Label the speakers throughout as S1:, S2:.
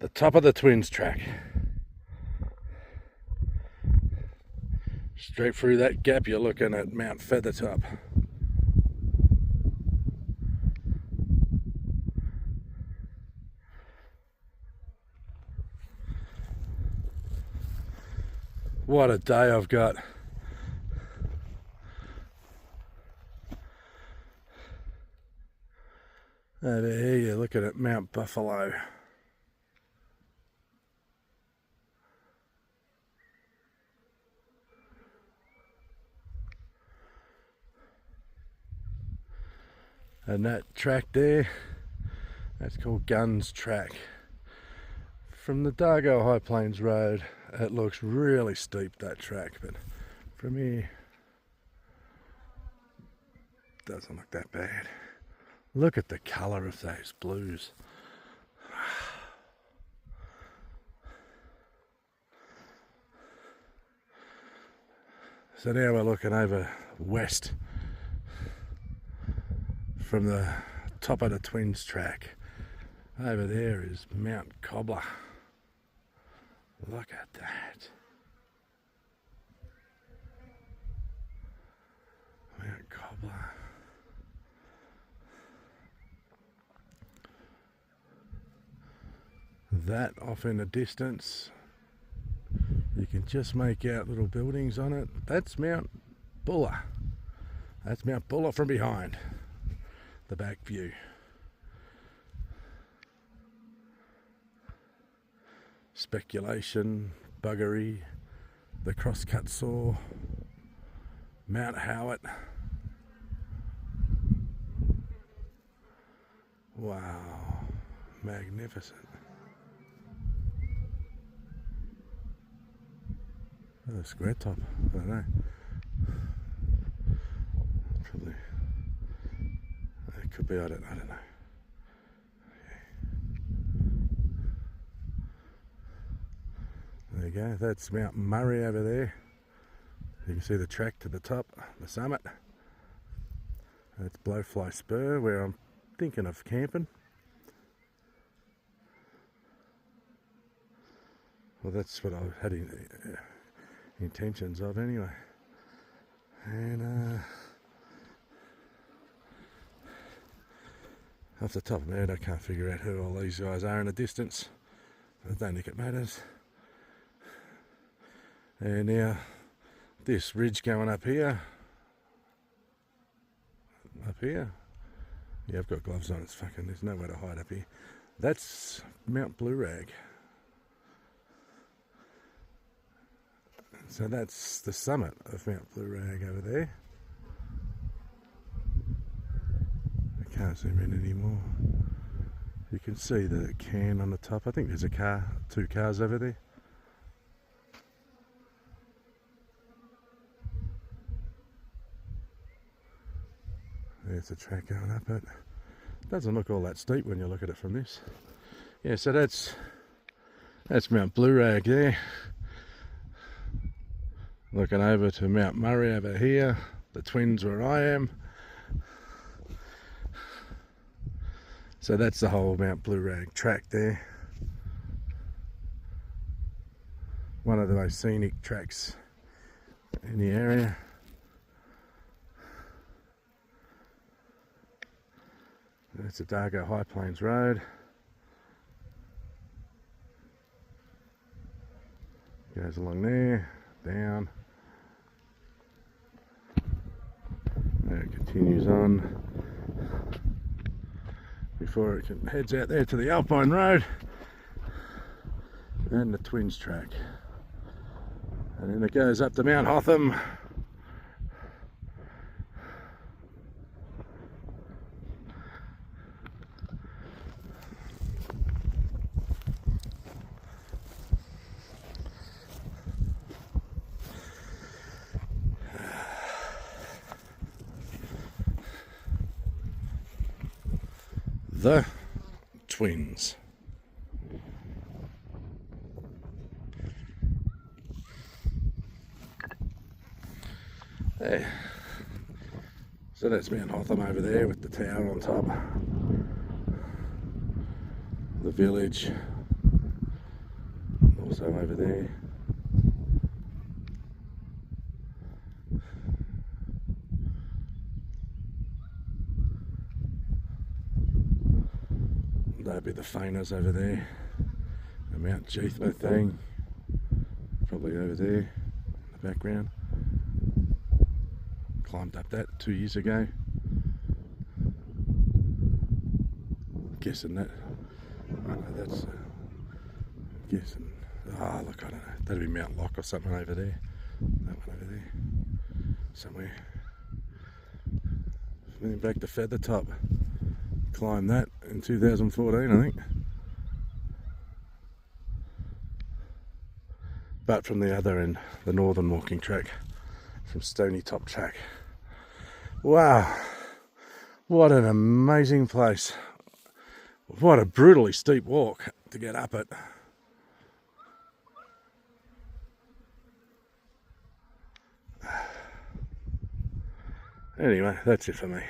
S1: The top of the Twins track. Straight through that gap you're looking at Mount Feathertop. What a day I've got. Over here you're looking at Mount Buffalo. And that track there, that's called Guns Track. From the Dargo High Plains Road, it looks really steep, that track, but from here, it doesn't look that bad. Look at the colour of those blues. So now we're looking over west from the top of the Twins track. Over there is Mount Cobbler. Look at that. Mount Cobbler. That off in the distance, you can just make out little buildings on it. That's Mount Buller. That's Mount Buller from behind. The back view. Speculation, Buggery, the Crosscut Saw, Mount Howard. Wow, magnificent. Oh, square top, I don't know. Probably. It could be, I don't know. There you go, that's Mount Murray over there. You can see the track to the top, the summit. That's Blowfly Spur, where I'm thinking of camping. Well, that's what I had intentions of anyway. And off the top of my head, I can't figure out who all these guys are in the distance. I don't think it matters. And now this ridge going up here. Yeah, I've got gloves on. It's fucking, there's nowhere to hide up here. That's Mount Blue Rag. So that's the summit of Mount Blue Rag over there. I can't zoom in anymore. You can see the can on the top. I think there's a car, 2 cars over there. There's the track going up it. Doesn't look all that steep when you look at it from this. Yeah, so that's Mount Blue Rag there. Looking over to Mount Murray over here, the Twins where I am. So that's the whole Mount Blue Rag track there. One of the most scenic tracks in the area. That's the Dargo High Plains Road. Goes along there, down. There it continues on before it heads out there to the Alpine Road and the Twins track. And then it goes up to Mount Hotham. The Twins. There. So that's Mount Hotham over there with the tower on top. The village. also over there. That'd be the Fainers over there. The Mount Jeethma thing, probably over there in the background. Climbed up that 2 years ago. Guessing that. I know that's. Guessing. Ah, look, I don't know. That'd be Mount Lock or something over there. That one over there. Somewhere. Then back to Feathertop. Climbed that in 2014, I think. But from the other end, the northern walking track, from Stony Top Track. Wow, what an amazing place. What a brutally steep walk to get up it. Anyway, that's it for me.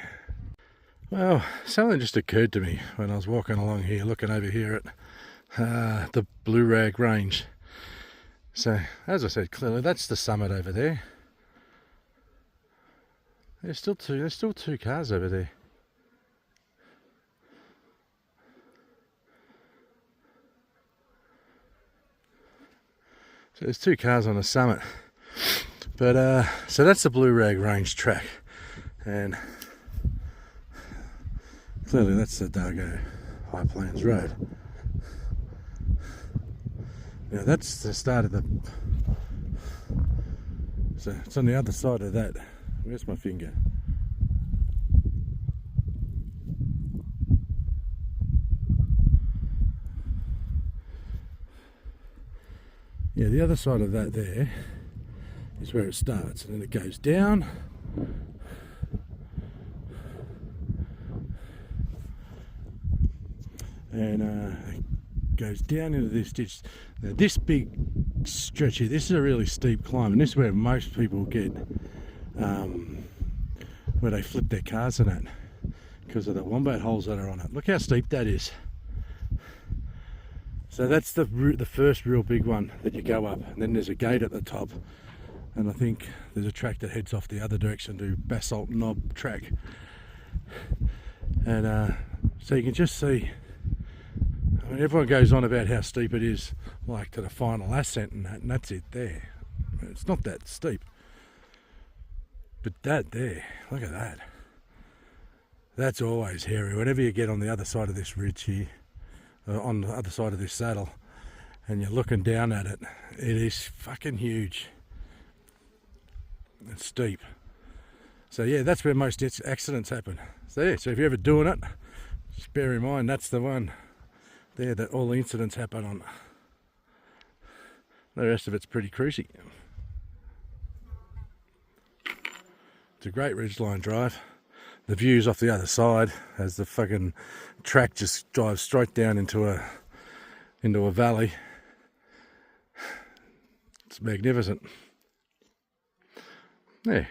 S1: Well, something just occurred to me when I was walking along here, looking over here at the Blue Rag Range. So, as I said, clearly that's the summit over there. There's still two cars over there. So there's two cars on the summit. But so that's the Blue Rag Range track, and clearly that's the Dargo High Plains Road. Now that's the start of the. So it's on the other side of that. Where's my finger? Yeah, the other side of that there is where it starts, and then it goes down. And it goes down into this ditch. Now this big stretch here, this is a really steep climb, and this is where most people get where they flip their cars in it because of the wombat holes that are on it. Look how steep that is. So that's the first real big one that you go up, and then there's a gate at the top, and I think there's a track that heads off the other direction to Basalt Knob track. And so you can just see, I mean, everyone goes on about how steep it is, like to the final ascent and that's it there. It's not that steep. But that there, look at that. That's always hairy. Whenever you get on the other side of this ridge here, on the other side of this saddle, and you're looking down at it, it is fucking huge. It's steep. So yeah, that's where most accidents happen. So yeah, so if you're ever doing it, just bear in mind that's the one there that all the incidents happen on. The rest of it's pretty cruisy. It's a great ridgeline drive. The views off the other side as the fucking track just drives straight down into a valley. It's magnificent. Yeah.